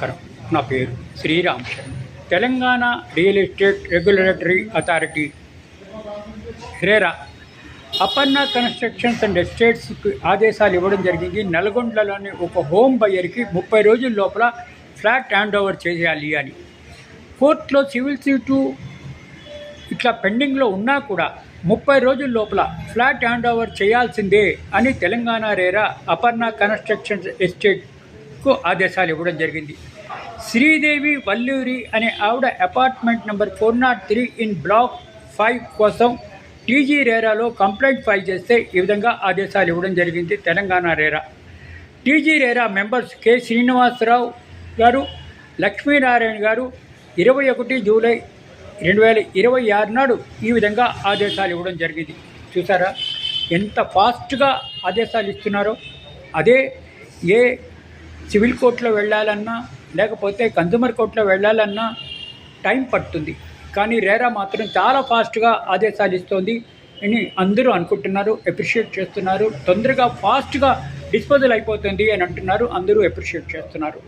నమస్కారం. నా పేరు Sriram Sharma. Telangana real estate regulatory authority RERA Aparna constructions and ఎస్టేట్స్కి ఆదేశాలు ఇవ్వడం జరిగింది. నల్గొండలోని ఒక హోమ్ బయ్యర్కి 30 రోజుల లోపల ఫ్లాట్ హ్యాండ్ ఓవర్ చేయాలి అని. కోర్టులో సివిల్ సూటు ఇట్లా పెండింగ్లో ఉన్నా కూడా 30 రోజుల లోపల ఫ్లాట్ హ్యాండ్ ఓవర్ చేయాల్సిందే అని తెలంగాణ రెరా అపర్ణ కన్స్ట్రక్షన్స్ ఎస్టేట్కు ఆదేశాలు ఇవ్వడం జరిగింది. శ్రీదేవి వల్లూరి అనే ఆవిడ అపార్ట్మెంట్ నెంబర్ 403 ఇన్ బ్లాక్ 5 కోసం టీజీ రెరాలో కంప్లైంట్ ఫైల్ చేస్తే ఈ విధంగా ఆదేశాలు ఇవ్వడం జరిగింది Telangana RERA. TG RERA members K Srinivasarao garu, Lakshminarayana గారు 21 జూలై 2026 నాడు ఈ విధంగా ఆదేశాలు ఇవ్వడం జరిగింది. చూసారా ఎంత ఫాస్ట్గా ఆదేశాలు ఇస్తున్నారో. అదే ఏ సివిల్ కోర్టులో వెళ్ళాలన్నా లేకపోతే కన్జ్యూమర్ కోర్టులో వెళ్ళాలన్నా టైం పడుతుంది, కానీ రెరా మాత్రం చాలా ఫాస్ట్గా ఆదేశాలు ఇస్తోంది అని అందరూ అనుకుంటున్నారు, అప్రిషియేట్ చేస్తున్నారు. తొందరగా ఫాస్ట్గా డిస్పోజల్ అయిపోతుంది అని అంటున్నారు, అందరూ అప్రిషియేట్ చేస్తున్నారు.